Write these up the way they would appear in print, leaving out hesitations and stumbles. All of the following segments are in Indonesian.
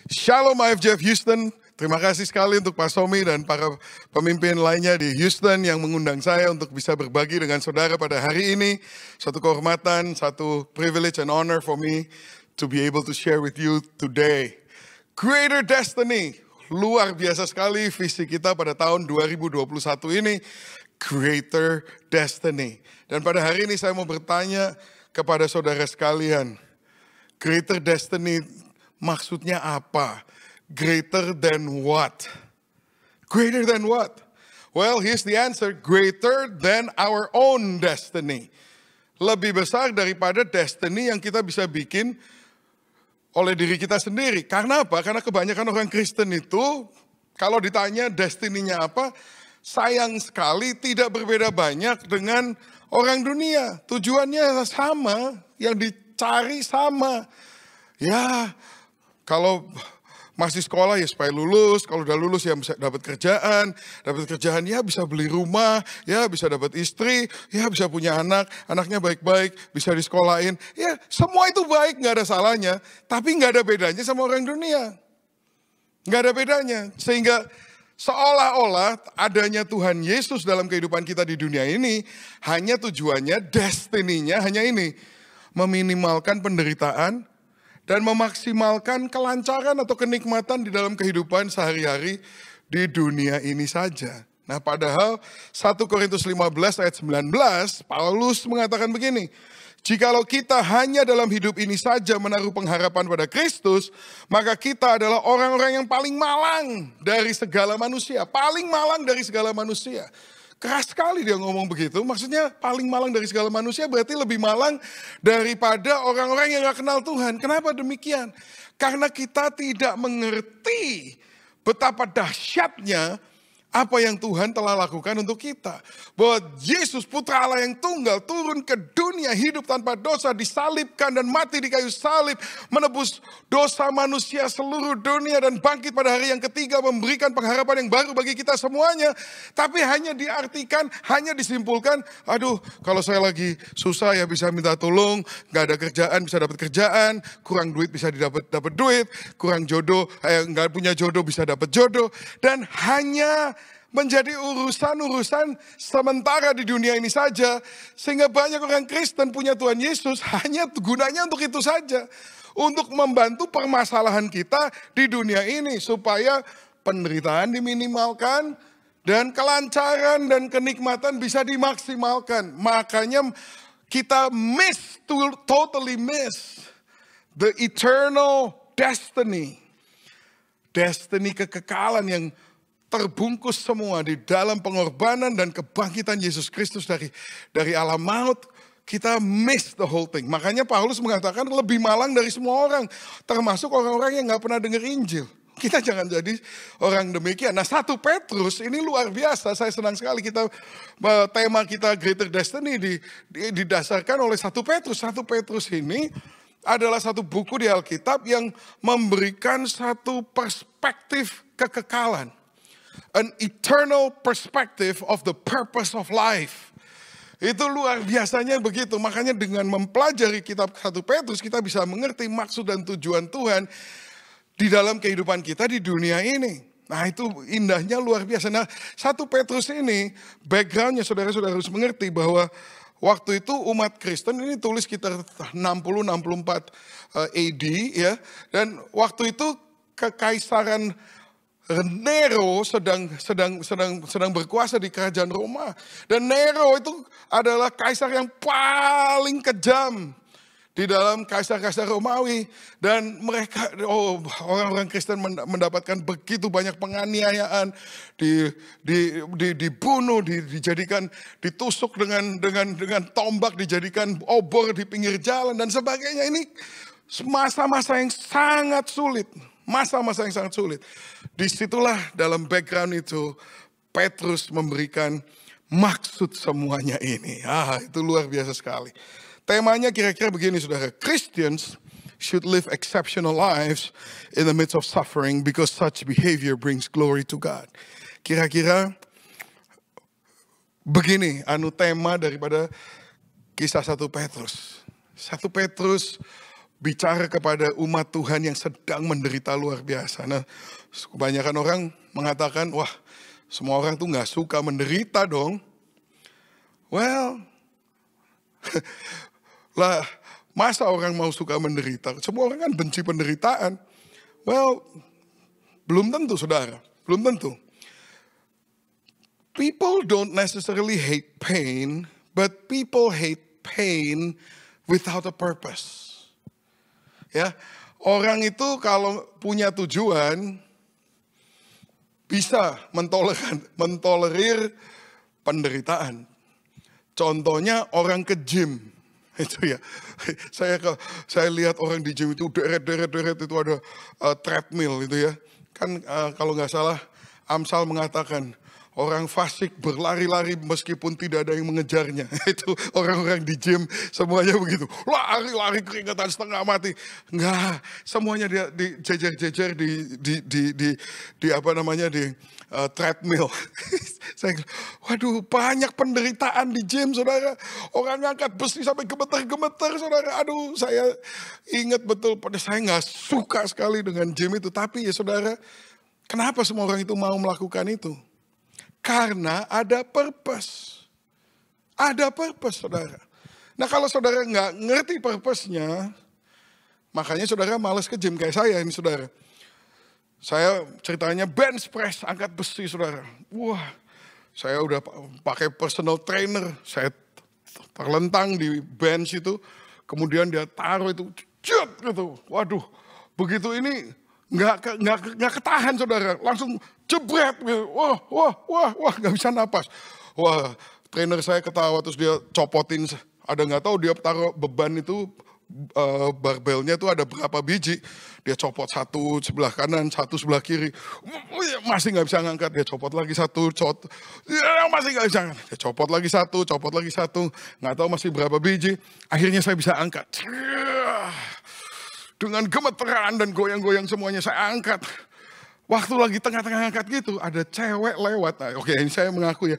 Shalom IFJF Houston. Terima kasih sekali untuk Pak Somi dan para pemimpin lainnya di Houston yang mengundang saya untuk bisa berbagi dengan saudara pada hari ini. Satu kehormatan, satu privilege and honor for me to be able to share with you today. Greater Destiny. Luar biasa sekali visi kita pada tahun 2021 ini. Greater Destiny. Dan pada hari ini saya mau bertanya kepada saudara sekalian. Greater Destiny maksudnya apa? Greater than what? Greater than what? Well, here's the answer. Greater than our own destiny. Lebih besar daripada destiny yang kita bisa bikin oleh diri kita sendiri. Karena apa? Karena kebanyakan orang Kristen itu, kalau ditanya destiny-nya apa, sayang sekali tidak berbeda banyak dengan orang dunia. Tujuannya sama, yang dicari sama. Ya, kalau masih sekolah ya supaya lulus, kalau udah lulus ya bisa dapat kerjaan ya bisa beli rumah, ya bisa dapat istri, ya bisa punya anak, anaknya baik-baik, bisa disekolahin. Ya semua itu baik, gak ada salahnya, tapi gak ada bedanya sama orang dunia. Gak ada bedanya, sehingga seolah-olah adanya Tuhan Yesus dalam kehidupan kita di dunia ini, hanya tujuannya, destiny-nya hanya ini, meminimalkan penderitaan, dan memaksimalkan kelancaran atau kenikmatan di dalam kehidupan sehari-hari di dunia ini saja. Nah padahal 1 Korintus 15 ayat 19, Paulus mengatakan begini. Jikalau kita hanya dalam hidup ini saja menaruh pengharapan pada Kristus, maka kita adalah orang-orang yang paling malang dari segala manusia. Paling malang dari segala manusia. Keras sekali dia ngomong begitu, maksudnya paling malang dari segala manusia berarti lebih malang daripada orang-orang yang gak kenal Tuhan. Kenapa demikian? Karena kita tidak mengerti betapa dahsyatnya apa yang Tuhan telah lakukan untuk kita. Bahwa Yesus Putra Allah yang tunggal turun ke dunia hidup tanpa dosa, disalibkan dan mati di kayu salib, menebus dosa manusia seluruh dunia dan bangkit pada hari yang ketiga memberikan pengharapan yang baru bagi kita semuanya. Tapi hanya diartikan, hanya disimpulkan, aduh kalau saya lagi susah ya bisa minta tolong, gak ada kerjaan bisa dapat kerjaan, kurang duit bisa dapat duit, kurang jodoh, gak punya jodoh bisa dapat jodoh, dan hanya menjadi urusan-urusan sementara di dunia ini saja. Sehingga banyak orang Kristen punya Tuhan Yesus hanya gunanya untuk itu saja. Untuk membantu permasalahan kita di dunia ini. Supaya penderitaan diminimalkan dan kelancaran dan kenikmatan bisa dimaksimalkan. Makanya kita totally miss the eternal destiny. Destiny kekekalan yang terbungkus semua di dalam pengorbanan dan kebangkitan Yesus Kristus dari alam maut. Kita miss the whole thing. Makanya Paulus mengatakan lebih malang dari semua orang. Termasuk orang-orang yang gak pernah dengar Injil. Kita jangan jadi orang demikian. Nah 1 Petrus ini luar biasa. Saya senang sekali tema kita Greater Destiny didasarkan oleh 1 Petrus. 1 Petrus ini adalah satu buku di Alkitab yang memberikan satu perspektif kekekalan. An eternal perspective of the purpose of life. Itu luar biasanya begitu. Makanya dengan mempelajari kitab 1 Petrus kita bisa mengerti maksud dan tujuan Tuhan di dalam kehidupan kita di dunia ini. Nah itu indahnya luar biasa. Nah 1 Petrus ini backgroundnya saudara-saudara harus mengerti bahwa waktu itu umat Kristen ini tulis sekitar 60-64 AD ya. Dan waktu itu kekaisaran Nero sedang berkuasa di kerajaan Roma. Dan Nero itu adalah kaisar yang paling kejam di dalam kaisar-kaisar Romawi. Dan mereka, orang-orang Kristen mendapatkan begitu banyak penganiayaan, dibunuh, ditusuk dengan tombak, dijadikan obor di pinggir jalan dan sebagainya. Ini masa-masa yang sangat sulit. Masa-masa yang sangat sulit. Disitulah dalam background itu Petrus memberikan maksud semuanya ini. Itu luar biasa sekali. Temanya kira-kira begini saudara. Christians should live exceptional lives in the midst of suffering because such behavior brings glory to God. Kira-kira begini tema daripada kisah 1 Petrus. 1 Petrus bicara kepada umat Tuhan yang sedang menderita luar biasa. Nah, kebanyakan orang mengatakan, wah, semua orang tuh nggak suka menderita dong. Well, lah, masa orang mau suka menderita? Semua orang kan benci penderitaan. Well, belum tentu saudara, belum tentu. People don't necessarily hate pain, but people hate pain without a purpose. Ya, orang itu kalau punya tujuan bisa mentolerir penderitaan. Contohnya orang ke gym. Itu ya. Saya lihat orang di gym itu deret itu ada treadmill itu ya. Kan kalau nggak salah Amsal mengatakan orang fasik berlari-lari meskipun tidak ada yang mengejarnya. Itu orang-orang di gym semuanya begitu. Lari-lari keringatan setengah mati. Enggak, semuanya dia dijejer-jejer di apa namanya di treadmill. Saya, waduh, banyak penderitaan di gym, saudara. Orang ngangkat besi sampai gemeter-gemeter, saudara. Aduh, saya ingat betul, saya nggak suka sekali dengan gym itu. Tapi ya saudara, kenapa semua orang itu mau melakukan itu? Karena ada purpose. Ada purpose, saudara. Nah, kalau saudara nggak ngerti purpose-nya, makanya saudara malas ke gym kayak saya ini, saudara. Saya ceritanya bench press, angkat besi, saudara. Wah, saya udah pakai personal trainer. Saya terlentang di bench itu. Kemudian dia taruh itu, cut gitu. Waduh, begitu ini nggak ketahan, saudara. Langsung jebret gitu. Wah, nggak bisa napas. Wah, trainer saya ketawa terus dia copotin. Ada nggak tahu dia taruh beban itu barbelnya itu ada berapa biji. Dia copot satu sebelah kanan, satu sebelah kiri. Masih nggak bisa ngangkat. Dia copot lagi satu, masih nggak bisa ngangkat. Dia copot lagi satu. Nggak tahu masih berapa biji. Akhirnya saya bisa angkat. Dengan gemeteran dan goyang-goyang semuanya saya angkat. Waktu lagi tengah-tengah angkat gitu, ada cewek lewat. Nah, oke, ini saya mengaku ya.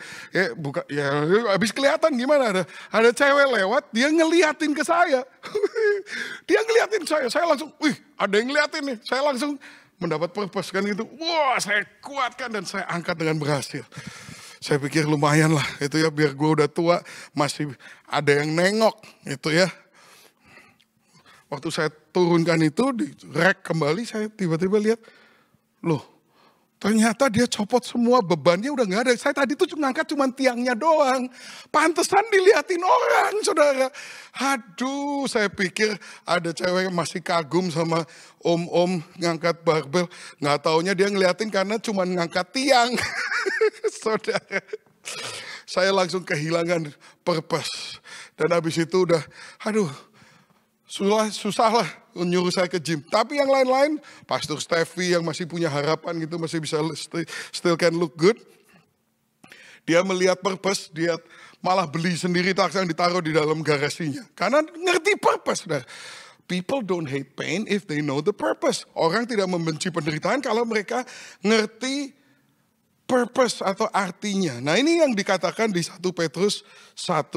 Habis kelihatan gimana? Ada cewek lewat, dia ngeliatin ke saya. Dia ngeliatin saya langsung, wih, ada yang ngeliatin nih. Saya langsung mendapat purpose kan gitu. Wah, saya kuatkan dan saya angkat dengan berhasil. Saya pikir lumayan lah, itu ya, biar gue udah tua, masih ada yang nengok, itu ya. Waktu saya turunkan itu, di rack kembali, saya tiba-tiba lihat, loh, ternyata dia copot semua bebannya udah gak ada. Saya tadi tuh ngangkat cuma tiangnya doang. Pantesan diliatin orang, saudara. Aduh, saya pikir ada cewek yang masih kagum sama om-om ngangkat barbel. Gak taunya dia ngeliatin karena cuma ngangkat tiang. Saudara, saya langsung kehilangan purpose. Dan habis itu udah, aduh, susah lah nyuruh saya ke gym. Tapi yang lain-lain, Pastor Steffi yang masih punya harapan gitu, masih bisa still can look good. Dia melihat purpose, dia malah beli sendiri truk yang ditaruh di dalam garasinya. Karena ngerti purpose. Saudara. People don't hate pain if they know the purpose. Orang tidak membenci penderitaan kalau mereka ngerti purpose atau artinya. Nah, ini yang dikatakan di 1 Petrus 1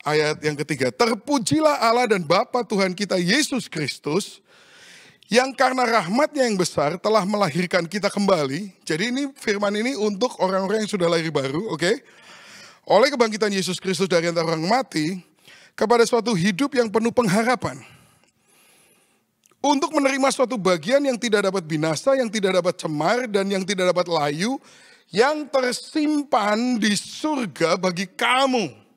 ayat yang ketiga. Terpujilah Allah dan Bapa Tuhan kita Yesus Kristus, yang karena rahmatnya yang besar telah melahirkan kita kembali. Jadi ini firman ini untuk orang-orang yang sudah lahir baru, oke? Oleh kebangkitan Yesus Kristus dari antara orang mati, kepada suatu hidup yang penuh pengharapan. Untuk menerima suatu bagian yang tidak dapat binasa, yang tidak dapat cemar, dan yang tidak dapat layu, yang tersimpan di surga bagi kamu.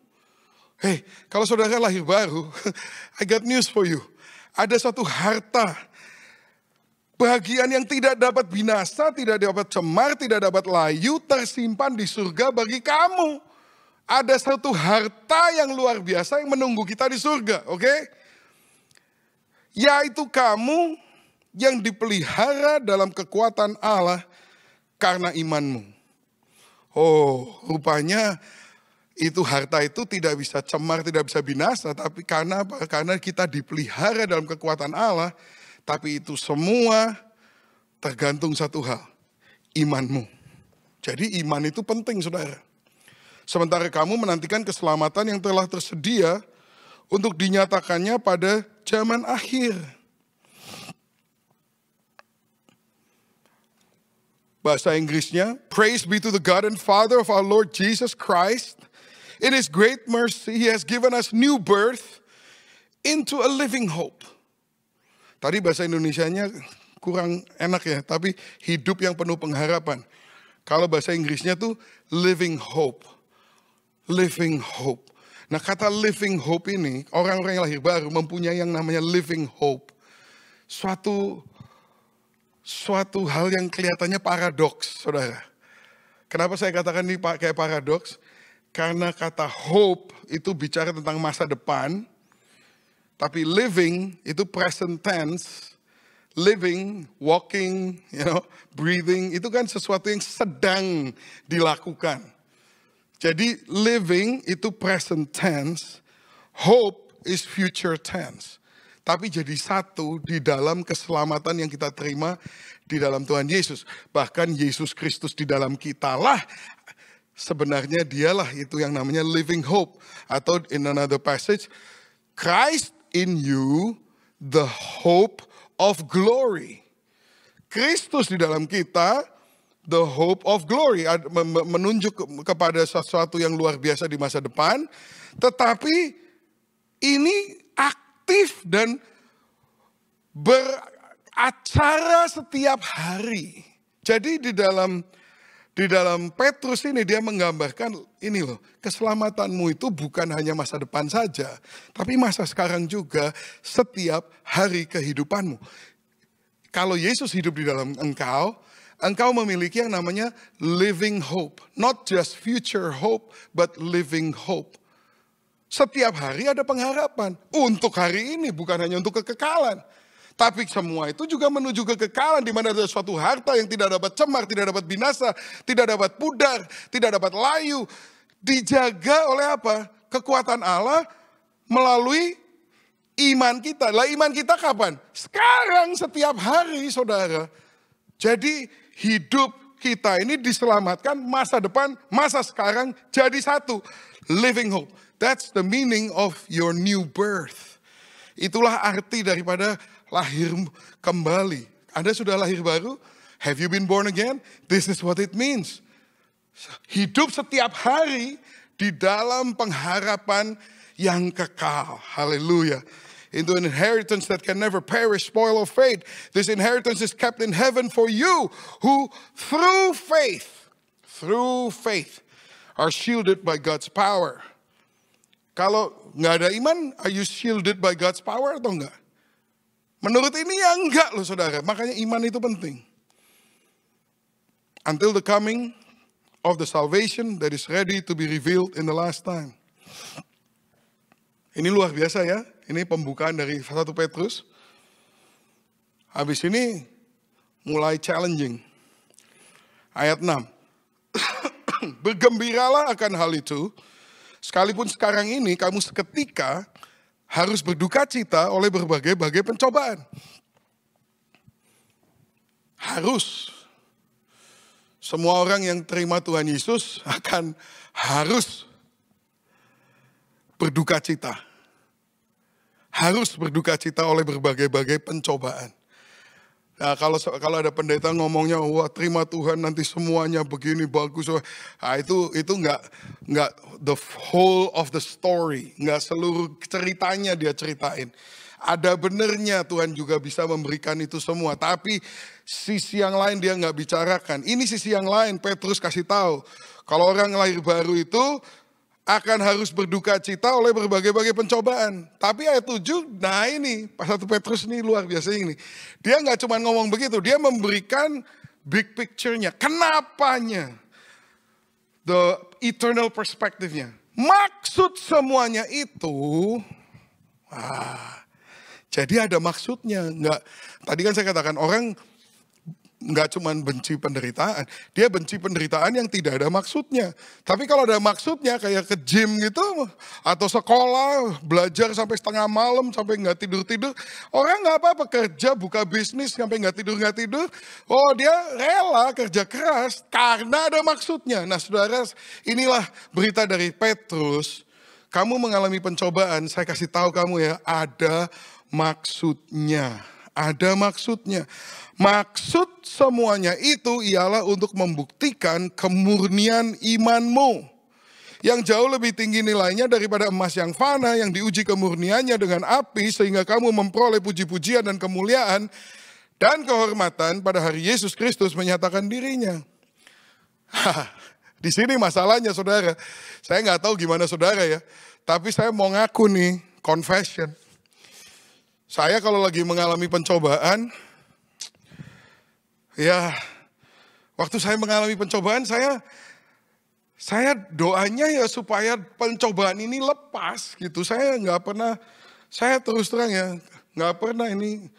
Hey, kalau saudara lahir baru, I got news for you. Ada satu harta, bagian yang tidak dapat binasa, tidak dapat cemar, tidak dapat layu, tersimpan di surga bagi kamu. Ada satu harta yang luar biasa yang menunggu kita di surga, oke? Yaitu kamu yang dipelihara dalam kekuatan Allah karena imanmu. Oh, rupanya itu harta itu tidak bisa cemar, tidak bisa binasa, tapi karena apa? Karena kita dipelihara dalam kekuatan Allah, tapi itu semua tergantung satu hal, imanmu. Jadi iman itu penting, saudara. Sementara kamu menantikan keselamatan yang telah tersedia untuk dinyatakannya pada zaman akhir. Bahasa Inggrisnya, Praise be to the God and Father of our Lord Jesus Christ. In His great mercy, He has given us new birth into a living hope. Tadi bahasa Indonesianya kurang enak ya, tapi hidup yang penuh pengharapan. Kalau bahasa Inggrisnya tuh living hope. Living hope. Nah, kata living hope ini, orang-orang yang lahir baru mempunyai yang namanya living hope. Suatu hal yang kelihatannya paradoks, saudara. Kenapa saya katakan ini kayak paradoks? Karena kata hope itu bicara tentang masa depan, tapi living itu present tense. Living, walking, breathing, itu kan sesuatu yang sedang dilakukan. Jadi living itu present tense, hope is future tense. Tapi jadi satu di dalam keselamatan yang kita terima di dalam Tuhan Yesus. Bahkan Yesus Kristus di dalam kita lah, sebenarnya dialah itu yang namanya living hope. Atau in another passage, Christ in you, the hope of glory. Kristus di dalam kita, the hope of glory. Menunjuk kepada sesuatu yang luar biasa di masa depan. Tetapi ini aktif dan beracara setiap hari. Jadi di dalam Petrus ini dia menggambarkan ini loh, keselamatanmu itu bukan hanya masa depan saja, tapi masa sekarang juga, setiap hari kehidupanmu. Kalau Yesus hidup di dalam engkau memiliki yang namanya living hope. Not just future hope, but living hope. Setiap hari ada pengharapan. Untuk hari ini, bukan hanya untuk kekekalan. Tapi semua itu juga menuju kekekalan di mana ada suatu harta yang tidak dapat cemar, tidak dapat binasa, tidak dapat pudar, tidak dapat layu. Dijaga oleh apa? Kekuatan Allah melalui iman kita. Lah iman kita kapan? Sekarang, setiap hari, saudara. Jadi hidup kita ini diselamatkan, masa depan, masa sekarang jadi satu. Living hope. That's the meaning of your new birth. Itulah arti daripada lahir kembali. Anda sudah lahir baru? Have you been born again? This is what it means. Hidup setiap hari di dalam pengharapan yang kekal. Haleluya. Into an inheritance that can never perish, spoil or fade. This inheritance is kept in heaven for you who through faith are shielded by God's power. Kalau nggak ada iman, are you shielded by God's power atau enggak? Menurut ini ya enggak loh saudara. Makanya iman itu penting. Until the coming of the salvation that is ready to be revealed in the last time. Ini luar biasa ya. Ini pembukaan dari 1 Petrus. Habis ini mulai challenging. Ayat 6. Bergembiralah akan hal itu. Sekalipun sekarang ini kamu seketika harus berduka cita oleh berbagai-bagai pencobaan. Harus. Semua orang yang terima Tuhan Yesus harus berduka cita. Harus berduka cita oleh berbagai-bagai pencobaan. Nah, kalau ada pendeta ngomongnya, wah terima Tuhan nanti semuanya begini bagus. Nah, itu enggak the whole of the story. Enggak seluruh ceritanya dia ceritain. Ada benernya Tuhan juga bisa memberikan itu semua. Tapi sisi yang lain dia enggak bicarakan. Ini sisi yang lain Petrus kasih tahu. Kalau orang lahir baru itu akan harus berduka cita oleh berbagai-bagai pencobaan. Tapi ayat 7, nah ini, pas 1 Petrus ini luar biasa ini. Dia nggak cuma ngomong begitu, dia memberikan big picture-nya. Kenapanya? The eternal perspective-nya. Maksud semuanya itu, jadi ada maksudnya. Tadi kan saya katakan orang nggak cuma benci penderitaan, dia benci penderitaan yang tidak ada maksudnya. Tapi kalau ada maksudnya kayak ke gym gitu, atau sekolah, belajar sampai setengah malam, sampai nggak tidur-tidur. Orang nggak apa-apa kerja, buka bisnis, sampai nggak tidur. Oh dia rela kerja keras karena ada maksudnya. Nah saudara, inilah berita dari Petrus. Kamu mengalami pencobaan, saya kasih tahu kamu ya, ada maksudnya. Ada maksudnya. Maksud Maksud semuanya itu ialah untuk membuktikan kemurnian imanmu, yang jauh lebih tinggi nilainya daripada emas yang fana, yang diuji kemurniannya dengan api, sehingga kamu memperoleh puji-pujian dan kemuliaan dan kehormatan pada hari Yesus Kristus menyatakan dirinya. Di sini masalahnya saudara, saya nggak tahu gimana saudara ya, tapi saya mau ngaku nih, confession. Saya kalau lagi mengalami pencobaan, ya waktu saya mengalami pencobaan, saya doanya ya supaya pencobaan ini lepas gitu. Saya nggak pernah, saya terus terang ya, nggak pernah ini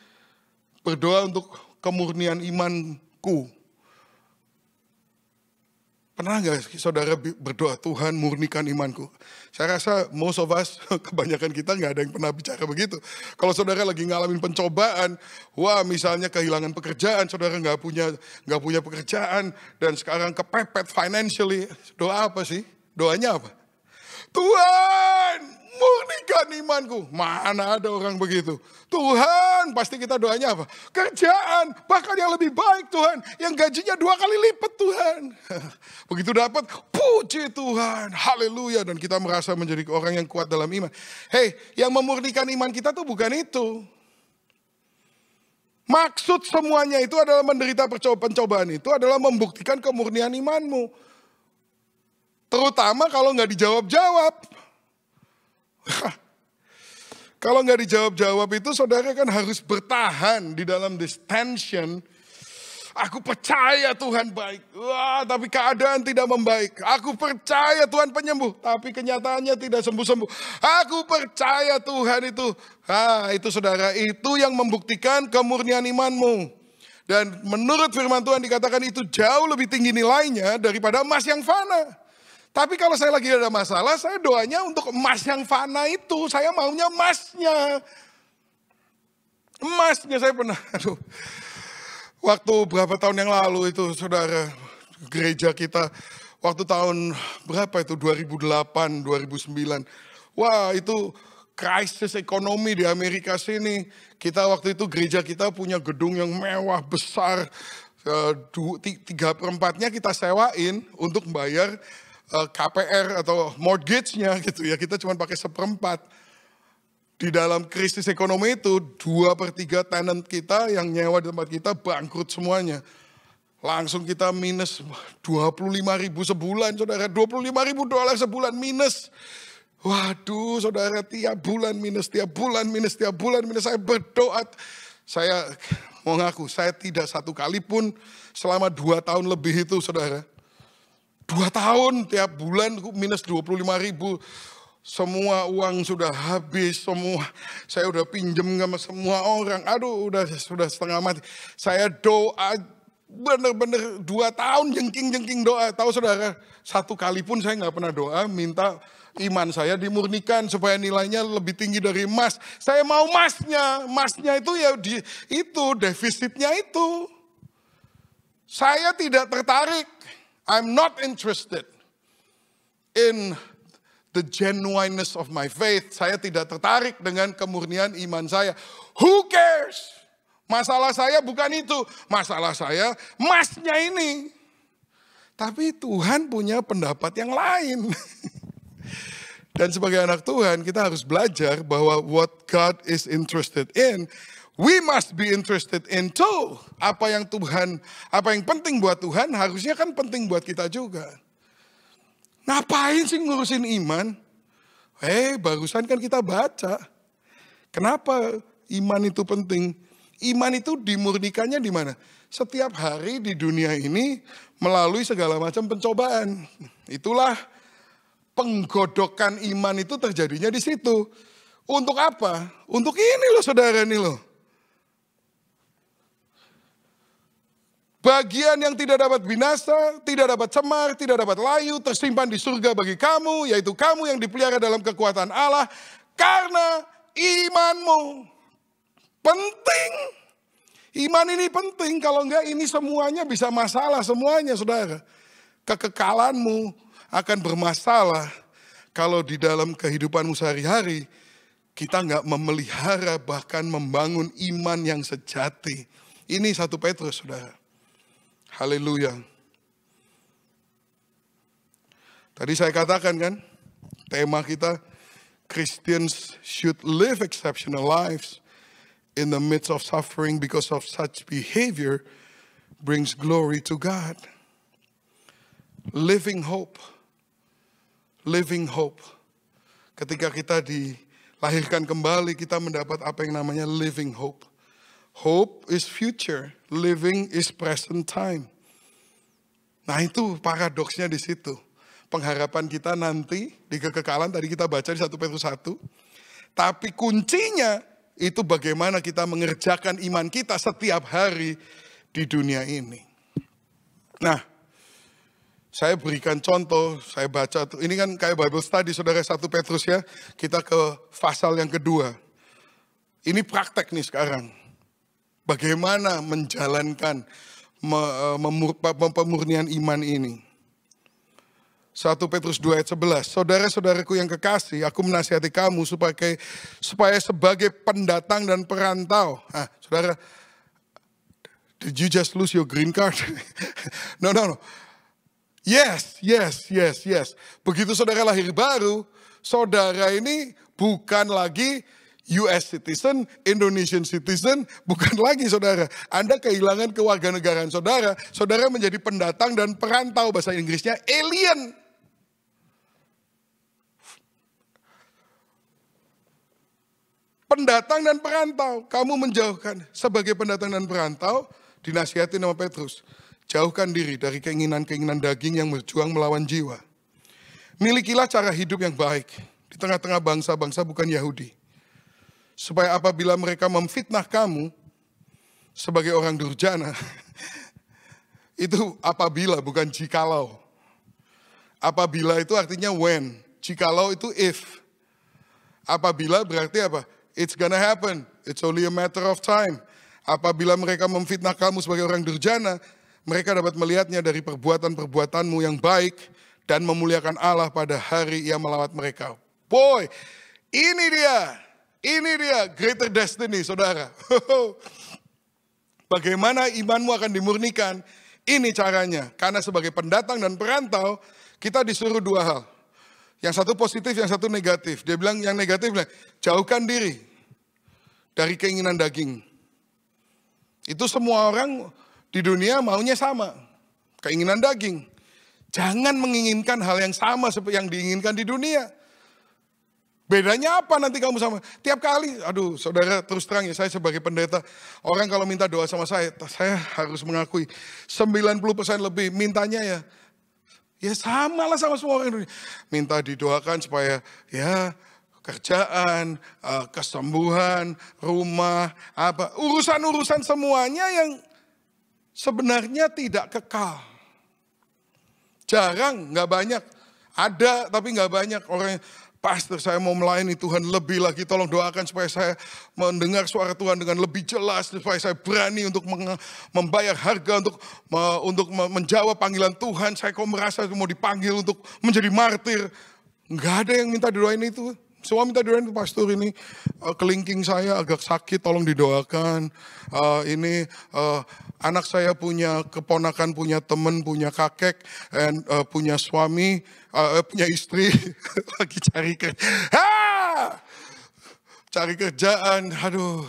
berdoa untuk kemurnian imanku. Pernah nggak saudara berdoa, Tuhan murnikan imanku? Saya rasa most of us, kebanyakan kita nggak ada yang pernah bicara begitu. Kalau saudara lagi ngalamin pencobaan, wah misalnya kehilangan pekerjaan, saudara nggak punya pekerjaan dan sekarang kepepet financially, doa apa sih? Doanya apa? Tuhan murnikan imanku. Mana ada orang begitu? Tuhan, pasti kita doanya apa? Kerjaan, bahkan yang lebih baik Tuhan. Yang gajinya 2 kali lipat Tuhan. Begitu dapat, puji Tuhan, haleluya. Dan kita merasa menjadi orang yang kuat dalam iman. Hei, yang memurnikan iman kita tuh bukan itu. Maksud semuanya itu adalah menderita pencobaan itu adalah membuktikan kemurnian imanmu. Terutama kalau nggak dijawab-jawab. Kalau nggak dijawab-jawab itu saudara kan harus bertahan di dalam this tension. Aku percaya Tuhan baik. Wah, tapi keadaan tidak membaik. Aku percaya Tuhan penyembuh. Tapi kenyataannya tidak sembuh-sembuh. Aku percaya Tuhan itu. Itu saudara, itu yang membuktikan kemurnian imanmu. Dan menurut firman Tuhan dikatakan itu jauh lebih tinggi nilainya daripada emas yang fana. Tapi kalau saya lagi ada masalah, saya doanya untuk emas yang fana itu. Saya maunya emasnya. Emasnya saya pernah, waktu berapa tahun yang lalu itu saudara, gereja kita, waktu tahun berapa itu, 2008, 2009. Wah itu krisis ekonomi di Amerika sini. Kita waktu itu gereja kita punya gedung yang mewah, besar. 3/4-nya kita sewain untuk membayar KPR atau mortgage-nya gitu ya, kita cuma pakai 1/4. Di dalam krisis ekonomi itu 2/3 tenant kita yang nyewa di tempat kita bangkrut semuanya. Langsung kita minus 25.000 sebulan saudara, $25.000 sebulan minus. Waduh saudara, tiap bulan minus. Saya berdoa, saya mau ngaku, saya tidak satu kali pun selama 2 tahun lebih itu saudara. 2 tahun tiap bulan minus 25.000. Semua uang sudah habis, semua saya udah pinjem sama semua orang. Aduh sudah setengah mati. Saya doa bener-bener 2 tahun jengking doa. Tahu saudara, 1 kali pun saya nggak pernah doa minta iman saya dimurnikan supaya nilainya lebih tinggi dari emas. Saya mau emasnya. Emasnya itu ya itu defisitnya itu. Saya tidak tertarik. I'm not interested in the genuineness of my faith. Saya tidak tertarik dengan kemurnian iman saya. Who cares? Masalah saya bukan itu. Masalah saya emasnya ini. Tapi Tuhan punya pendapat yang lain. Dan sebagai anak Tuhan kita harus belajar bahwa what God is interested in, we must be interested in too. Apa yang penting buat Tuhan harusnya kan penting buat kita juga. Ngapain sih ngurusin iman? Barusan kan kita baca. Kenapa iman itu penting? Iman itu dimurnikannya di mana? Setiap hari di dunia ini melalui segala macam pencobaan. Itulah penggodokan iman itu terjadinya di situ. Untuk apa? Untuk ini loh saudara ini loh. Bagian yang tidak dapat binasa, tidak dapat cemar, tidak dapat layu, tersimpan di surga bagi kamu, yaitu kamu yang dipelihara dalam kekuatan Allah, karena imanmu. Penting. Iman ini penting, kalau enggak ini semuanya bisa masalah, semuanya saudara. Kekekalanmu akan bermasalah kalau di dalam kehidupanmu sehari-hari, kita enggak memelihara bahkan membangun iman yang sejati. Ini 1 Petrus saudara. Haleluya. Tadi saya katakan kan, tema kita, Christians should live exceptional lives in the midst of suffering because of such behavior brings glory to God. Living hope. Living hope. Ketika kita dilahirkan kembali, kita mendapat apa yang namanya living hope. Hope is future, living is present time. Nah itu paradoksnya di situ. Pengharapan kita nanti di kekekalan, tadi kita baca di 1 Petrus 1. Tapi kuncinya itu bagaimana kita mengerjakan iman kita setiap hari di dunia ini. Nah, saya berikan contoh, saya baca, ini kan kayak Bible study saudara 1 Petrus ya. Kita ke pasal yang kedua. Ini praktek nih sekarang. Bagaimana menjalankan pemurnian iman ini. 1 Petrus 2 ayat 11. Saudara-saudaraku yang kekasih, aku menasihati kamu supaya sebagai pendatang dan perantau. Saudara, did you just lose your green card? No. Yes. Begitu saudara lahir baru, saudara ini bukan lagi US citizen, Indonesian citizen, bukan lagi saudara. Anda kehilangan kewarganegaraan saudara. Saudara menjadi pendatang dan perantau, bahasa Inggrisnya alien. Pendatang dan perantau, kamu menjauhkan. Sebagai pendatang dan perantau, dinasihati nama Petrus. Jauhkan diri dari keinginan-keinginan daging yang berjuang melawan jiwa. Milikilah cara hidup yang baik di tengah-tengah bangsa-bangsa bukan Yahudi. Supaya apabila mereka memfitnah kamu sebagai orang durjana, itu apabila bukan jikalau. Apabila itu artinya when, jikalau itu if. Apabila berarti apa? It's gonna happen, it's only a matter of time. Apabila mereka memfitnah kamu sebagai orang durjana, mereka dapat melihatnya dari perbuatan-perbuatanmu yang baik dan memuliakan Allah pada hari Ia melawat mereka. Boy, ini dia greater destiny saudara. Bagaimana imanmu akan dimurnikan? Ini caranya. Karena sebagai pendatang dan perantau, kita disuruh dua hal. Yang satu positif, yang satu negatif. Dia bilang yang negatif, jauhkan diri dari keinginan daging. Itu semua orang di dunia maunya sama. Keinginan daging. Jangan menginginkan hal yang sama seperti yang diinginkan di dunia. Bedanya apa nanti kamu sama? Tiap kali, aduh saudara terus terang ya, saya sebagai pendeta, orang kalau minta doa sama saya harus mengakui 90% lebih mintanya ya sama lah sama semua orang. Minta didoakan supaya ya kerjaan, kesembuhan, rumah, urusan-urusan semuanya yang sebenarnya tidak kekal. Jarang, gak banyak. Ada tapi gak banyak orang yang, Pastor, saya mau melayani Tuhan lebih lagi. Tolong doakan supaya saya mendengar suara Tuhan dengan lebih jelas. Supaya saya berani untuk membayar harga untuk menjawab panggilan Tuhan. Saya kok merasa mau dipanggil untuk menjadi martir. Enggak ada yang minta doain itu. Semua minta doain, Pastor ini kelingking saya agak sakit, tolong didoakan. Ini anak saya punya keponakan, punya teman, punya kakek, dan punya suami, punya istri, lagi cari kerja. Cari kerjaan, aduh.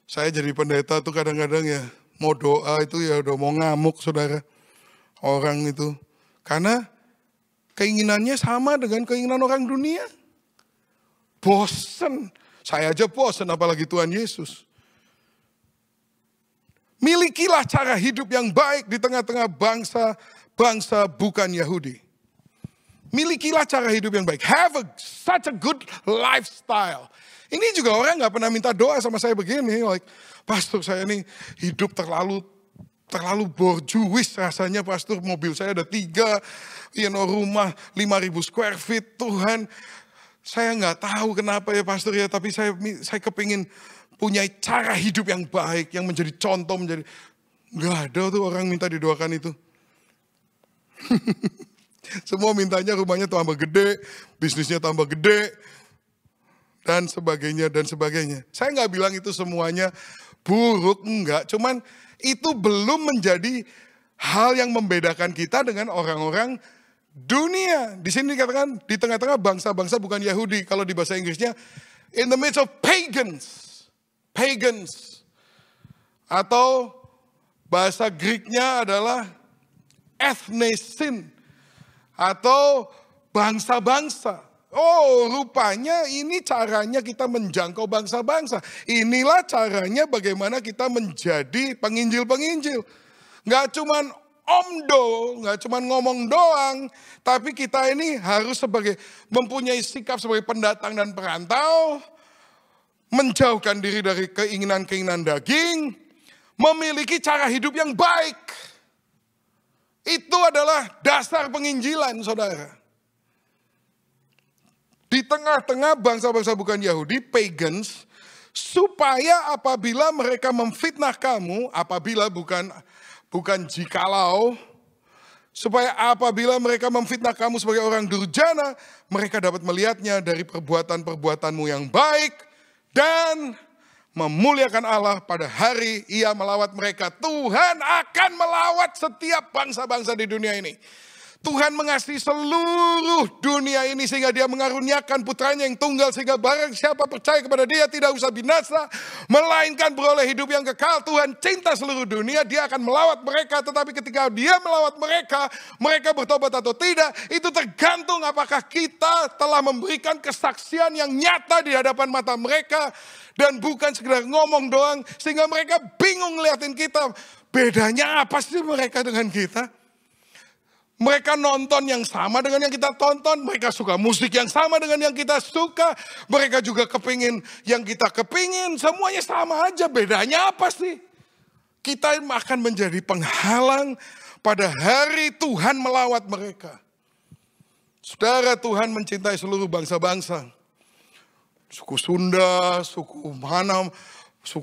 Saya jadi pendeta tuh kadang-kadang ya, mau doa itu ya udah mau ngamuk saudara. Orang itu. Karena keinginannya sama dengan keinginan orang dunia. Bosen. Saya aja bosen apalagi Tuhan Yesus. Milikilah cara hidup yang baik di tengah-tengah bangsa bukan Yahudi. Milikilah cara hidup yang baik. Have such a good lifestyle. Ini juga orang gak pernah minta doa sama saya begini. Like, Pastor saya ini hidup terlalu borjuis rasanya, Pastor. Mobil saya ada 3, rumah 5.000 square feet. Tuhan, saya gak tahu kenapa ya Pastor ya. Tapi saya kepingin punya cara hidup yang baik, yang menjadi contoh, gak ada tuh orang minta didoakan itu. Semua mintanya rumahnya tambah gede, bisnisnya tambah gede. dan sebagainya, dan sebagainya. Saya nggak bilang itu semuanya buruk, enggak. Cuman itu belum menjadi hal yang membedakan kita dengan orang-orang dunia. Di sini dikatakan di tengah-tengah bangsa-bangsa bukan Yahudi. Kalau di bahasa Inggrisnya, in the midst of pagans. Pagans. Atau bahasa Greeknya adalah ethnesin. Atau bangsa-bangsa. Oh, rupanya ini caranya kita menjangkau bangsa-bangsa. Inilah caranya bagaimana kita menjadi penginjil-penginjil. Nggak cuman omdo, nggak cuman ngomong doang. Tapi kita ini harus mempunyai sikap sebagai pendatang dan perantau. Menjauhkan diri dari keinginan-keinginan daging. Memiliki cara hidup yang baik. Itu adalah dasar penginjilan, saudara. Di tengah-tengah bangsa-bangsa bukan Yahudi, pagans, supaya apabila mereka memfitnah kamu, apabila bukan jikalau, supaya apabila mereka memfitnah kamu sebagai orang durjana, mereka dapat melihatnya dari perbuatan-perbuatanmu yang baik, dan memuliakan Allah pada hari Ia melawat mereka. Tuhan akan melawat setiap bangsa-bangsa di dunia ini. Tuhan mengasihi seluruh dunia ini sehingga Dia mengaruniakan putranya yang tunggal sehingga barang siapa percaya kepada Dia tidak usah binasa melainkan beroleh hidup yang kekal. Tuhan cinta seluruh dunia, Dia akan melawat mereka, tetapi ketika Dia melawat mereka, mereka bertobat atau tidak, itu tergantung apakah kita telah memberikan kesaksian yang nyata di hadapan mata mereka dan bukan sekedar ngomong doang sehingga mereka bingung ngeliatin kita. Bedanya apa sih mereka dengan kita? Mereka nonton yang sama dengan yang kita tonton. Mereka suka musik yang sama dengan yang kita suka. Mereka juga kepingin yang kita kepingin. Semuanya sama aja. Bedanya apa sih? Kita akan menjadi penghalang pada hari Tuhan melawat mereka. Saudara, Tuhan mencintai seluruh bangsa-bangsa. Suku Sunda, suku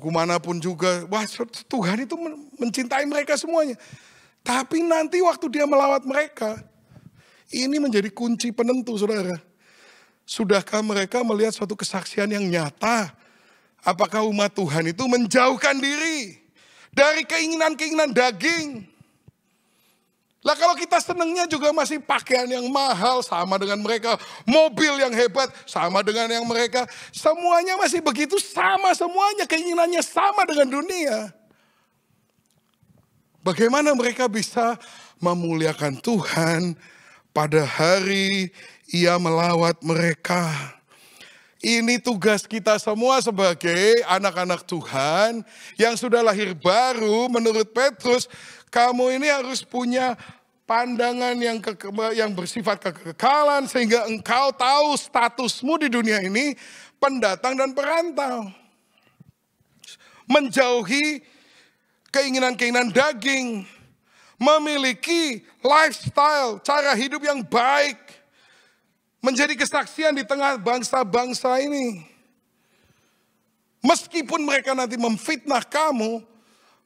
manapun juga. Wah, Tuhan itu mencintai mereka semuanya. Tapi nanti waktu Dia melawat mereka, ini menjadi kunci penentu, saudara. Sudahkah mereka melihat suatu kesaksian yang nyata? Apakah umat Tuhan itu menjauhkan diri dari keinginan-keinginan daging? Lah kalau kita senangnya juga masih pakaian yang mahal, sama dengan mereka. Mobil yang hebat, sama dengan yang mereka. Semuanya masih begitu sama semuanya, keinginannya sama dengan dunia. Bagaimana mereka bisa memuliakan Tuhan pada hari Ia melawat mereka? Ini tugas kita semua sebagai anak-anak Tuhan yang sudah lahir baru. Menurut Petrus, kamu ini harus punya pandangan yang bersifat kekekalan sehingga engkau tahu statusmu di dunia ini pendatang dan perantau. Menjauhi keinginan-keinginan daging, memiliki lifestyle, cara hidup yang baik, menjadi kesaksian di tengah bangsa-bangsa ini. Meskipun mereka nanti memfitnah kamu,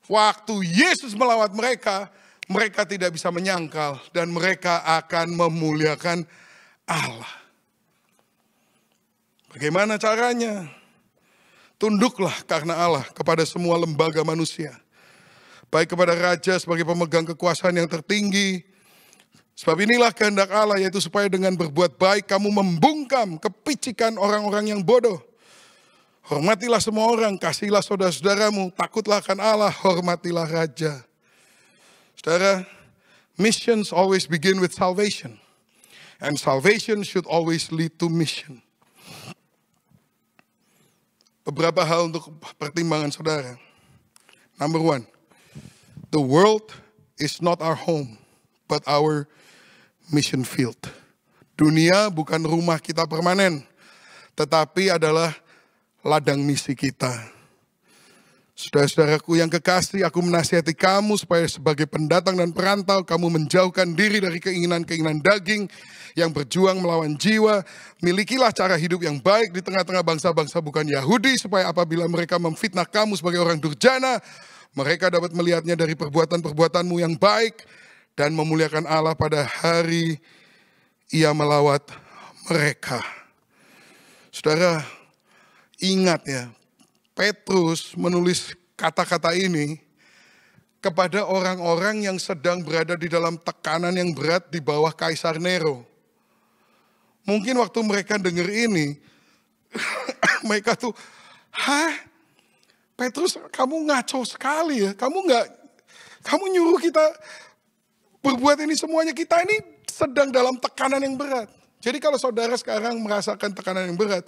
waktu Yesus melawat mereka, mereka tidak bisa menyangkal dan mereka akan memuliakan Allah. Bagaimana caranya? Tunduklah karena Allah kepada semua lembaga manusia. Baik kepada raja sebagai pemegang kekuasaan yang tertinggi. Sebab inilah kehendak Allah, yaitu supaya dengan berbuat baik kamu membungkam kepicikan orang-orang yang bodoh. Hormatilah semua orang, kasihilah saudara-saudaramu, takutlah akan Allah, hormatilah raja. Saudara, missions always begin with salvation. And salvation should always lead to mission. Beberapa hal untuk pertimbangan saudara. Number one. The world is not our home, but our mission field. Dunia bukan rumah kita permanen, tetapi adalah ladang misi kita. Saudara-saudaraku yang kekasih, aku menasihati kamu supaya sebagai pendatang dan perantau, kamu menjauhkan diri dari keinginan-keinginan daging yang berjuang melawan jiwa. Milikilah cara hidup yang baik di tengah-tengah bangsa-bangsa bukan Yahudi, supaya apabila mereka memfitnah kamu sebagai orang durjana, mereka dapat melihatnya dari perbuatan-perbuatanmu yang baik dan memuliakan Allah pada hari Ia melawat mereka. Saudara, Ingat ya, Petrus menulis kata-kata ini kepada orang-orang yang sedang berada di dalam tekanan yang berat di bawah Kaisar Nero. Mungkin waktu mereka dengar ini, mereka tuh, Petrus, kamu ngaco sekali ya. Kamu nyuruh kita berbuat ini semuanya. Kita ini sedang dalam tekanan yang berat. Jadi kalau saudara sekarang merasakan tekanan yang berat,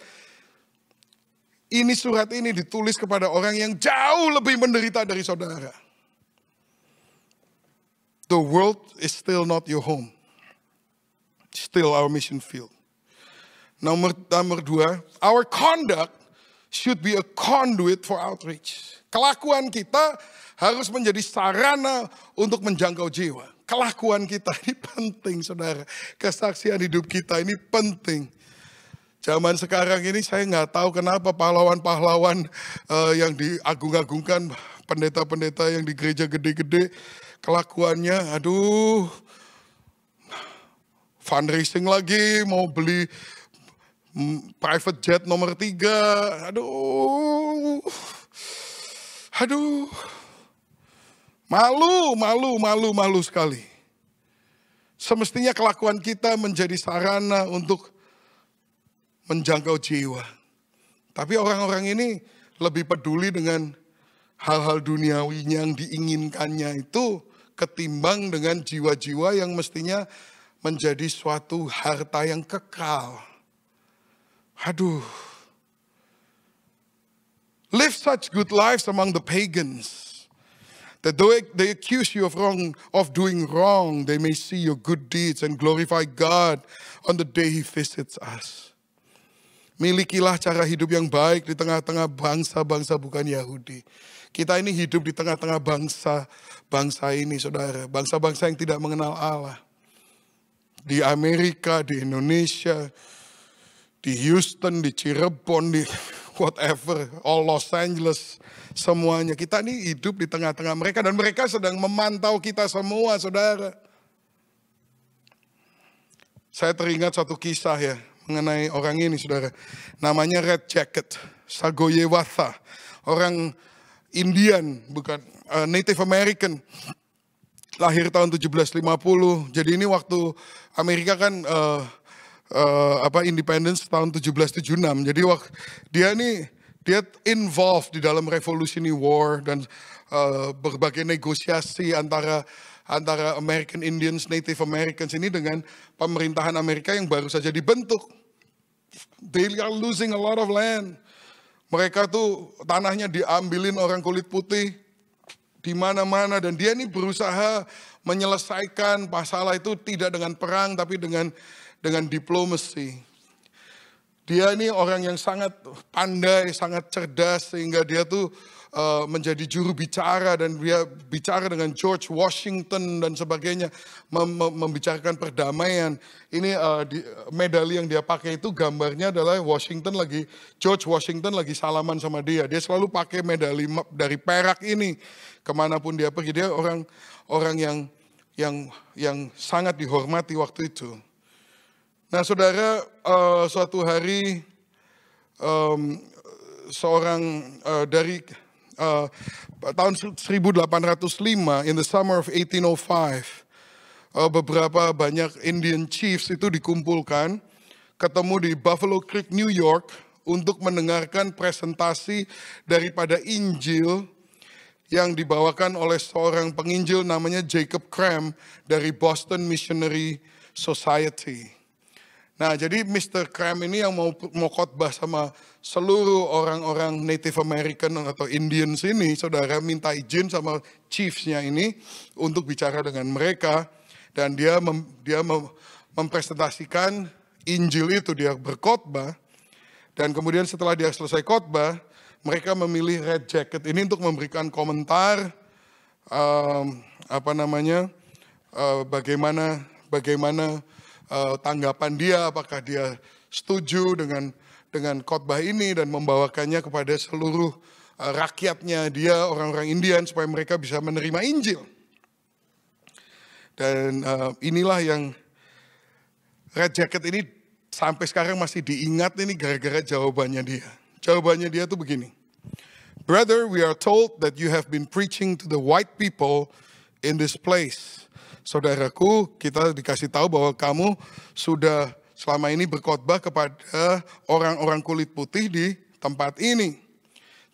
ini surat ini ditulis kepada orang yang jauh lebih menderita dari saudara. The world is still not your home. Still our mission field. Nomor 2, our conduct should be a conduit for outreach. Kelakuan kita harus menjadi sarana untuk menjangkau jiwa. Kelakuan kita ini penting, saudara. Kesaksian hidup kita ini penting. Zaman sekarang ini saya nggak tahu kenapa pahlawan-pahlawan yang diagung-agungkan, pendeta-pendeta yang di gereja gede-gede, kelakuannya, aduh, fundraising lagi, mau beli private jet nomor 3, aduh, malu sekali. Semestinya kelakuan kita menjadi sarana untuk menjangkau jiwa. Tapi orang-orang ini lebih peduli dengan hal-hal duniawi yang diinginkannya itu ketimbang dengan jiwa-jiwa yang mestinya menjadi suatu harta yang kekal. Live such good lives among the pagans, that though they accuse you of doing wrong, they may see your good deeds and glorify God on the day He visits us. Milikilah cara hidup yang baik di tengah-tengah bangsa-bangsa bukan Yahudi. Kita ini hidup di tengah-tengah bangsa ini, saudara. Bangsa-bangsa yang tidak mengenal Allah. Di Amerika, di Indonesia, di Houston, di Cirebon, di whatever, all Los Angeles, semuanya. Kita ini hidup di tengah-tengah mereka dan mereka sedang memantau kita semua, saudara. Saya teringat satu kisah ya mengenai orang ini, saudara. Namanya Red Jacket, Sagoyewatha. Orang Indian, bukan Native American. Lahir tahun 1750. Jadi ini waktu Amerika kan independence tahun 1776. Jadi dia involved di dalam Revolutionary War dan berbagai negosiasi antara American Indians, Native Americans ini dengan pemerintahan Amerika yang baru saja dibentuk. They are losing a lot of land. Mereka tuh tanahnya diambilin orang kulit putih di mana-mana dan dia ini berusaha menyelesaikan masalah itu tidak dengan perang tapi dengan diplomasi. Dia ini orang yang sangat pandai, sangat cerdas sehingga dia tuh menjadi juru bicara dan dia bicara dengan George Washington dan sebagainya, membicarakan perdamaian. Ini medali yang dia pakai itu gambarnya adalah George Washington lagi salaman sama dia. Dia selalu pakai medali dari perak ini kemanapun dia pergi. Dia orang yang sangat dihormati waktu itu. Nah, saudara, suatu hari seorang dari tahun 1805, in the summer of 1805, beberapa banyak Indian chiefs itu dikumpulkan, ketemu di Buffalo Creek, New York, untuk mendengarkan presentasi daripada Injil yang dibawakan oleh seorang penginjil namanya Jacob Cram dari Boston Missionary Society. Nah, jadi Mr. Cram ini yang mau khotbah sama seluruh orang-orang Native American atau Indians ini, saudara, minta izin sama chiefs-nya ini untuk bicara dengan mereka. Dan dia mempresentasikan Injil itu, dia berkhotbah. Dan kemudian setelah dia selesai khotbah, mereka memilih Red Jacket ini untuk memberikan komentar, bagaimana tanggapan dia, apakah dia setuju dengan khotbah ini dan membawakannya kepada seluruh rakyatnya dia, orang-orang Indian, supaya mereka bisa menerima Injil. Dan inilah yang Red Jacket ini sampai sekarang masih diingat ini gara-gara jawabannya dia. Jawabannya dia tuh begini. Brother, we are told that you have been preaching to the white people in this place. Saudaraku, kita dikasih tahu bahwa kamu sudah selama ini berkhotbah kepada orang-orang kulit putih di tempat ini.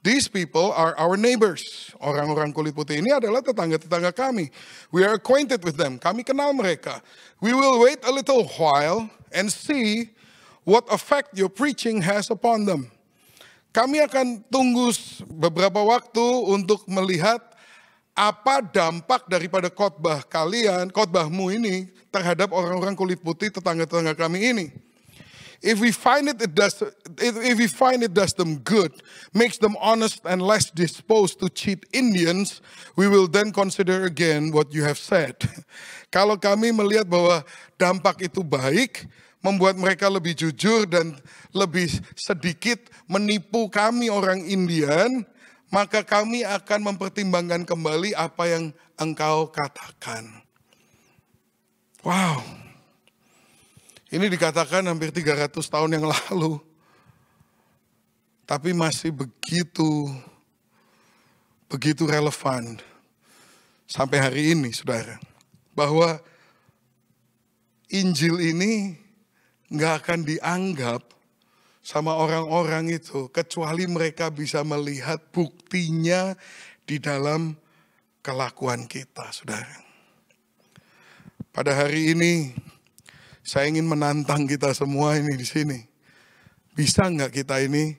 These people are our neighbors. Orang-orang kulit putih ini adalah tetangga-tetangga kami. We are acquainted with them. Kami kenal mereka. We will wait a little while and see what effect your preaching has upon them. Kami akan tunggu beberapa waktu untuk melihat apa dampak daripada khotbah kalian, khotbahmu ini terhadap orang-orang kulit putih tetangga-tetangga kami ini. If we find it does them good, makes them honest and less disposed to cheat Indians, we will then consider again what you have said. Kalau kami melihat bahwa dampak itu baik, membuat mereka lebih jujur dan lebih sedikit menipu kami orang Indian, maka kami akan mempertimbangkan kembali apa yang engkau katakan. Wow. Ini dikatakan hampir 300 tahun yang lalu. Tapi masih begitu relevan sampai hari ini, saudara. Bahwa Injil ini nggak akan dianggap sama orang-orang itu. Kecuali mereka bisa melihat buktinya di dalam kelakuan kita, saudara. Pada hari ini, saya ingin menantang kita semua ini di sini. Bisa nggak kita ini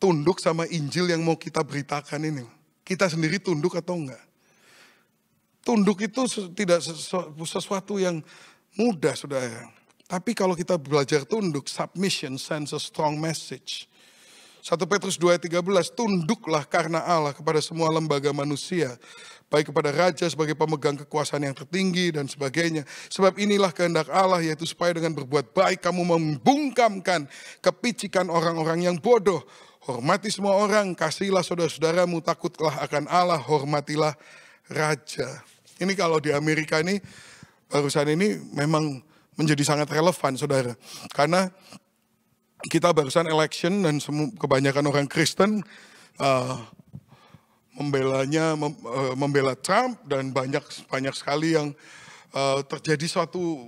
tunduk sama Injil yang mau kita beritakan ini? Kita sendiri tunduk atau enggak? Tunduk itu tidak sesuatu yang mudah, saudara. Tapi kalau kita belajar tunduk, submission sends a strong message. 1 Petrus 2:13, tunduklah karena Allah kepada semua lembaga manusia, baik kepada raja sebagai pemegang kekuasaan yang tertinggi dan sebagainya. Sebab inilah kehendak Allah, yaitu supaya dengan berbuat baik kamu membungkamkan kepicikan orang-orang yang bodoh. Hormati semua orang, kasihilah saudara-saudaramu, takutlah akan Allah, hormatilah raja. Ini kalau di Amerika ini, barusan ini memang menjadi sangat relevan, saudara. Karena kita barusan election dan kebanyakan orang Kristen membela Trump dan banyak sekali yang terjadi suatu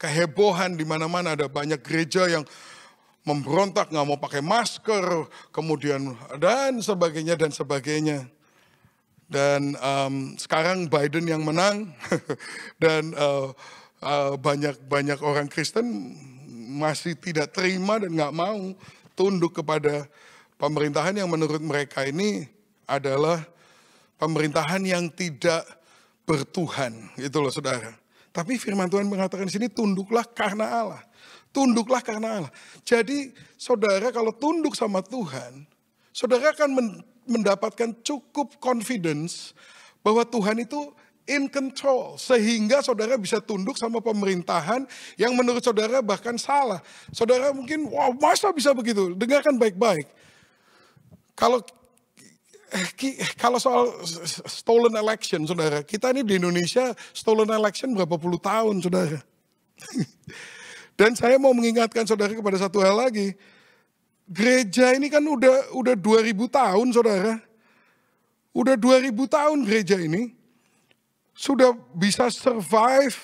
kehebohan di mana-mana. Ada banyak gereja yang memberontak, nggak mau pakai masker, kemudian dan sebagainya. Dan sekarang Biden yang menang dan banyak orang Kristen masih tidak terima dan nggak mau tunduk kepada pemerintahan yang menurut mereka ini adalah pemerintahan yang tidak bertuhan, gitu loh, saudara. Tapi firman Tuhan mengatakan di sini, tunduklah karena Allah. Tunduklah karena Allah. Jadi saudara kalau tunduk sama Tuhan, saudara akan mendapatkan cukup confidence bahwa Tuhan itu in control. Sehingga saudara bisa tunduk sama pemerintahan yang menurut saudara bahkan salah. Saudara mungkin, wah masa bisa begitu? Dengarkan baik-baik. Kalau soal stolen election, saudara, kita ini di Indonesia stolen election berapa puluh tahun, saudara. Dan saya mau mengingatkan saudara kepada satu hal lagi. Gereja ini kan udah 2000 tahun, saudara. Udah 2000 tahun gereja ini. Sudah bisa survive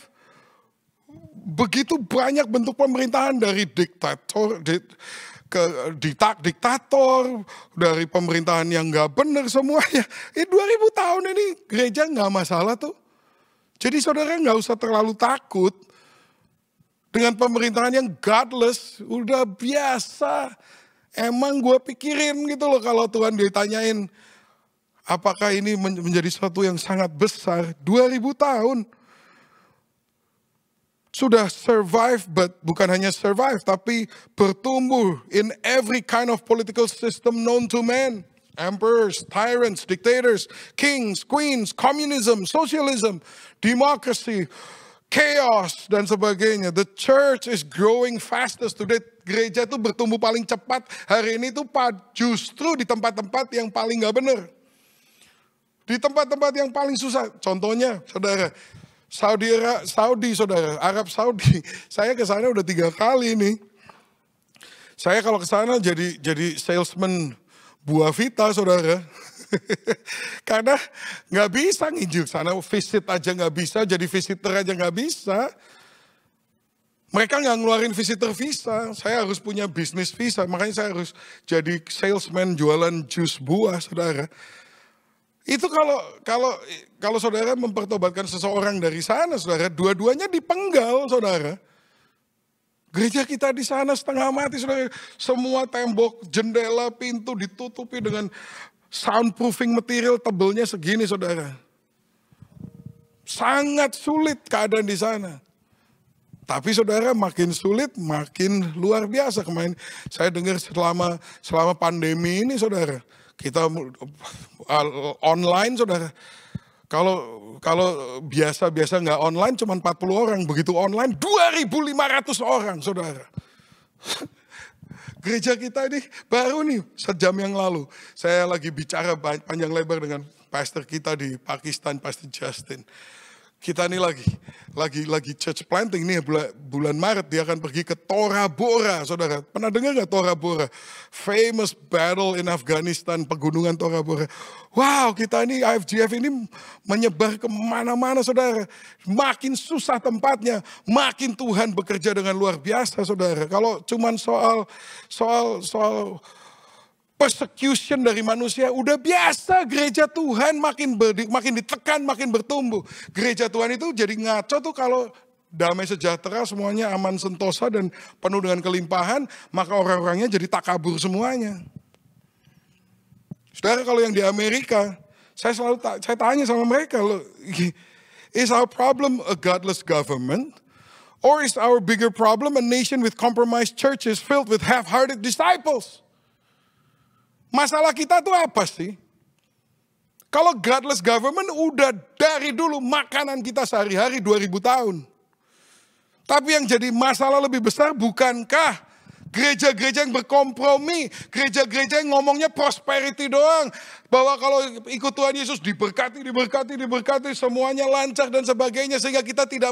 begitu banyak bentuk pemerintahan, dari diktator, diktator, dari pemerintahan yang nggak benar semuanya. 2000 tahun ini gereja nggak masalah tuh. Jadi saudara nggak usah terlalu takut dengan pemerintahan yang godless, udah biasa. Emang gue pikirin gitu loh kalau Tuhan ditanyain, apakah ini menjadi sesuatu yang sangat besar? 2000 tahun. Sudah survive, but bukan hanya survive, tapi bertumbuh in every kind of political system known to man. Emperors, tyrants, dictators, kings, queens, communism, socialism, democracy, chaos, dan sebagainya. The church is growing fastest today. Gereja itu bertumbuh paling cepat hari ini tuh justru di tempat-tempat yang paling gak benar. Di tempat-tempat yang paling susah. Contohnya, saudara, Saudi, saudara, Arab Saudi. Saya ke sana udah 3 kali nih. Saya kalau ke sana jadi salesman buah vita, saudara. Karena nggak bisa nginjil sana, visit aja nggak bisa, jadi visitor aja nggak bisa. Mereka nggak ngeluarin visitor visa, saya harus punya bisnis visa, makanya saya harus jadi salesman jualan jus buah, saudara. Itu kalau saudara mempertobatkan seseorang dari sana, saudara, dua-duanya dipenggal, saudara. Gereja kita di sana setengah mati, saudara. Semua tembok, jendela, pintu ditutupi dengan soundproofing material tebelnya segini, saudara. Sangat sulit keadaan di sana. Tapi saudara, makin sulit, makin luar biasa. Kemarin saya dengar selama pandemi ini, saudara, kita online, saudara. Kalau biasa nggak online cuma 40 orang, begitu online 2.500 orang, saudara. Gereja kita ini baru nih sejam yang lalu, saya lagi bicara panjang lebar dengan pastor kita di Pakistan, Pastor Justin. Kita ini lagi church planting nih bulan Maret, dia akan pergi ke Tora Bora, saudara. Pernah dengar nggak Tora Bora? Famous battle in Afghanistan, pegunungan Tora Bora. Wow, kita ini IFGF ini menyebar kemana-mana, saudara. Makin susah tempatnya, makin Tuhan bekerja dengan luar biasa, saudara. Kalau cuman soal persecution dari manusia, udah biasa gereja Tuhan makin ditekan, makin bertumbuh. Gereja Tuhan itu jadi ngaco tuh kalau damai sejahtera, semuanya aman sentosa dan penuh dengan kelimpahan, maka orang-orangnya jadi takabur semuanya. Saudara, kalau yang di Amerika, saya tanya sama mereka, loh, is our problem a godless government? Or is our bigger problem a nation with compromised churches filled with half-hearted disciples? Masalah kita tuh apa sih? Kalau godless government udah dari dulu makanan kita sehari-hari 2000 tahun. Tapi yang jadi masalah lebih besar bukankah gereja-gereja yang berkompromi, gereja-gereja yang ngomongnya prosperity doang. Bahwa kalau ikut Tuhan Yesus diberkati, semuanya lancar dan sebagainya. Sehingga kita tidak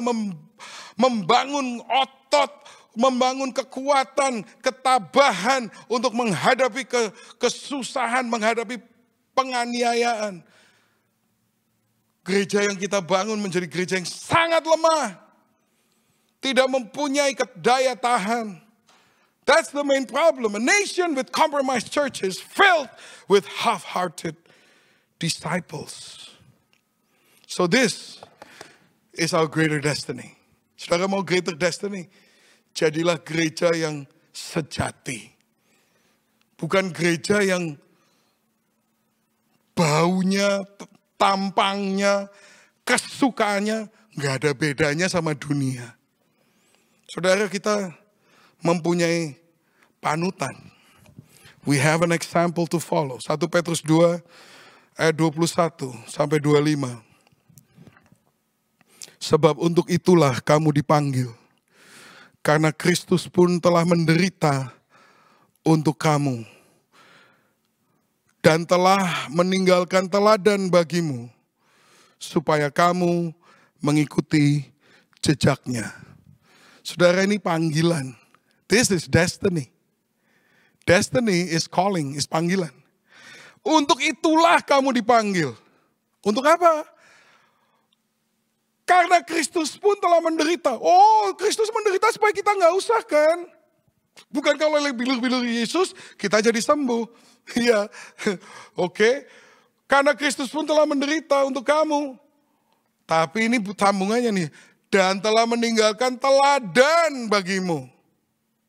membangun otot, membangun kekuatan, ketabahan untuk menghadapi kesusahan, menghadapi penganiayaan. Gereja yang kita bangun menjadi gereja yang sangat lemah. Tidak mempunyai daya tahan. That's the main problem. A nation with compromised churches filled with half-hearted disciples. So this is our greater destiny. Saudara mau greater destiny? Jadilah gereja yang sejati. Bukan gereja yang baunya, tampangnya, kesukaannya nggak ada bedanya sama dunia. Saudara, kita mempunyai panutan. We have an example to follow. 1 Petrus 2 ayat 21 sampai 25. Sebab untuk itulah kamu dipanggil. Karena Kristus pun telah menderita untuk kamu. Dan telah meninggalkan teladan bagimu. Supaya kamu mengikuti jejaknya. Saudara, ini panggilan. This is destiny. Destiny is calling, is panggilan. Untuk itulah kamu dipanggil. Untuk apa? Karena Kristus pun telah menderita. Oh, Kristus menderita supaya kita nggak usah kan? Bukan kalau bilur-bilur Yesus, kita jadi sembuh. Iya, oke. Karena Kristus pun telah menderita untuk kamu. Tapi ini sambungannya nih. Dan telah meninggalkan teladan bagimu.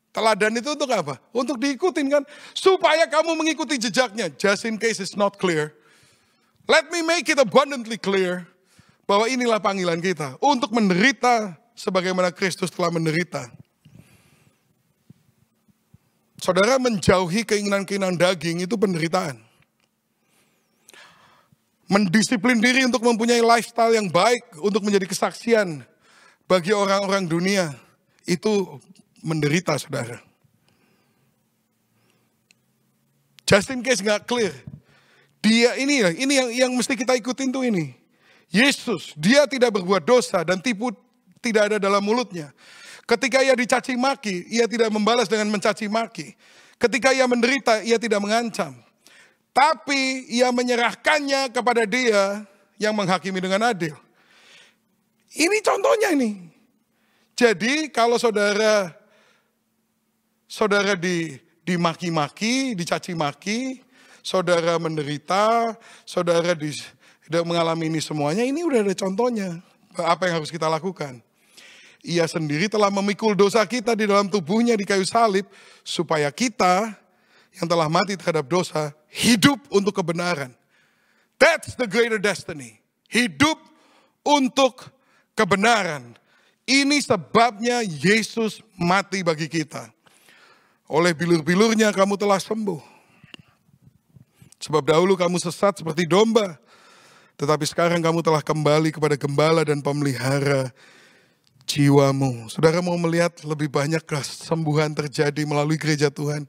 Teladan itu untuk apa? Untuk diikutin kan? Supaya kamu mengikuti jejaknya. Just in case it's not clear. Let me make it abundantly clear. Bahwa inilah panggilan kita. Untuk menderita sebagaimana Kristus telah menderita. Saudara, menjauhi keinginan-keinginan daging itu penderitaan. Mendisiplin diri untuk mempunyai lifestyle yang baik. Untuk menjadi kesaksian bagi orang-orang dunia. Itu menderita, saudara. Just in case nggak clear. Dia ini yang mesti kita ikutin tuh ini. Yesus, dia tidak berbuat dosa dan tipu tidak ada dalam mulutnya. Ketika ia dicaci maki, ia tidak membalas dengan mencaci maki. Ketika ia menderita, ia tidak mengancam. Tapi ia menyerahkannya kepada Dia yang menghakimi dengan adil. Ini contohnya ini. Jadi kalau saudara dimaki-maki, dicaci maki, saudara menderita, saudara tidak mengalami ini semuanya, ini udah ada contohnya. Apa yang harus kita lakukan? Ia sendiri telah memikul dosa kita di dalam tubuhnya di kayu salib, supaya kita yang telah mati terhadap dosa, hidup untuk kebenaran. That's the greater destiny. Hidup untuk kebenaran. Ini sebabnya Yesus mati bagi kita. Oleh bilur-bilurnya kamu telah sembuh. Sebab dahulu kamu sesat seperti domba. Tetapi sekarang kamu telah kembali kepada gembala dan pemelihara jiwamu. Saudara mau melihat lebih banyak kesembuhan terjadi melalui gereja Tuhan.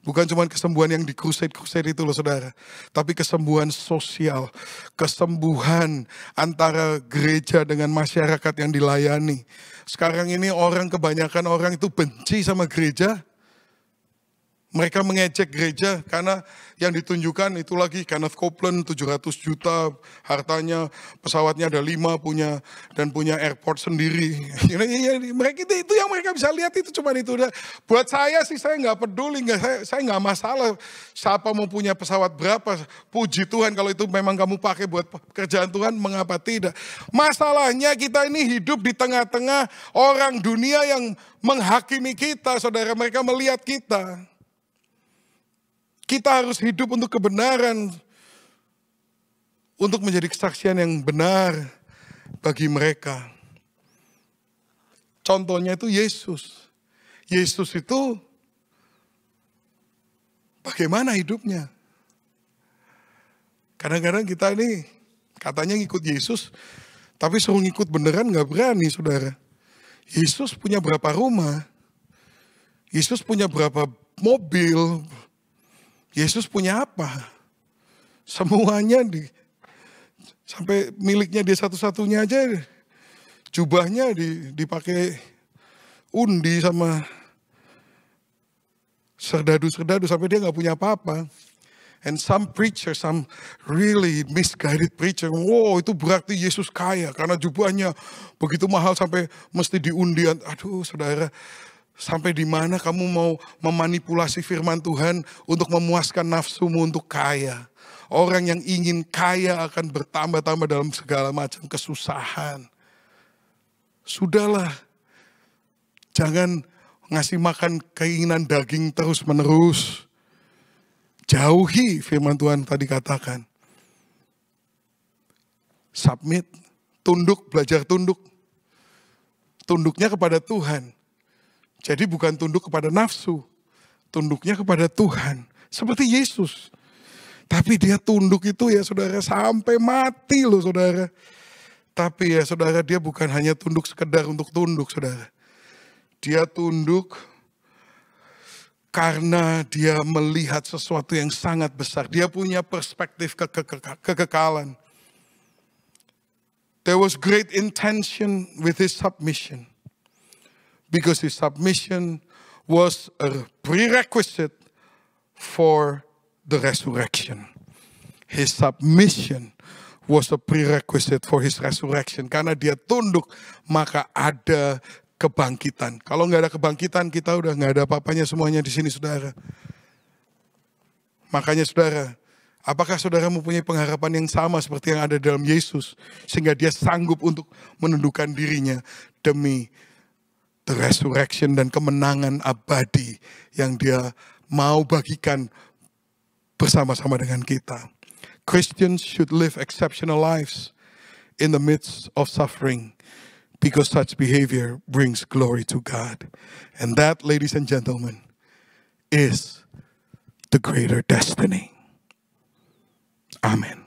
Bukan cuma kesembuhan yang di crusade itu loh saudara. Tapi kesembuhan sosial. Kesembuhan antara gereja dengan masyarakat yang dilayani. Sekarang ini kebanyakan orang itu benci sama gereja. Mereka mengejek gereja karena yang ditunjukkan itu lagi Kenneth Copeland 700 juta hartanya, pesawatnya ada 5 dan punya airport sendiri. Mereka itu yang mereka bisa lihat itu cuma itu. Buat saya sih saya nggak peduli, saya nggak masalah siapa mau punya pesawat berapa. Puji Tuhan kalau itu memang kamu pakai buat pekerjaan Tuhan, mengapa tidak? Masalahnya kita ini hidup di tengah-tengah orang dunia yang menghakimi kita, saudara. Mereka melihat kita. Kita harus hidup untuk kebenaran. Untuk menjadi kesaksian yang benar bagi mereka. Contohnya itu Yesus. Yesus itu bagaimana hidupnya? Kadang-kadang kita ini katanya ngikut Yesus, tapi suruh ngikut beneran gak berani saudara. Yesus punya berapa rumah? Yesus punya berapa mobil? Yesus punya apa? Semuanya sampai miliknya dia satu-satunya aja. Jubahnya dipakai undi sama serdadu-serdadu sampai dia gak punya apa-apa. And some preacher, some really misguided preacher, wow itu berarti Yesus kaya karena jubahnya begitu mahal sampai mesti diundi. Aduh saudara, sampai di mana kamu mau memanipulasi firman Tuhan untuk memuaskan nafsumu untuk kaya. Orang yang ingin kaya akan bertambah-tambah dalam segala macam kesusahan. Sudahlah, jangan ngasih makan keinginan daging terus-menerus. Jauhi firman Tuhan tadi katakan. Submit, tunduk, belajar tunduk. Tunduknya kepada Tuhan. Jadi bukan tunduk kepada nafsu. Tunduknya kepada Tuhan. Seperti Yesus. Tapi dia tunduk itu ya saudara sampai mati loh saudara. Tapi ya saudara dia bukan hanya tunduk sekedar untuk tunduk saudara. Dia tunduk karena dia melihat sesuatu yang sangat besar. Dia punya perspektif kekekalan. There was great intention with his submission. Because his submission was a prerequisite for the resurrection. His submission was a prerequisite for his resurrection. Karena dia tunduk, maka ada kebangkitan. Kalau nggak ada kebangkitan, kita udah nggak ada apa-apanya semuanya di sini, saudara. Makanya, saudara, apakah saudara mempunyai pengharapan yang sama seperti yang ada dalam Yesus, sehingga dia sanggup untuk menundukkan dirinya demi the resurrection dan kemenangan abadi yang dia mau bagikan bersama-sama dengan kita. Christians should live exceptional lives in the midst of suffering because such behavior brings glory to God. And that, ladies and gentlemen, is the greater destiny. Amen.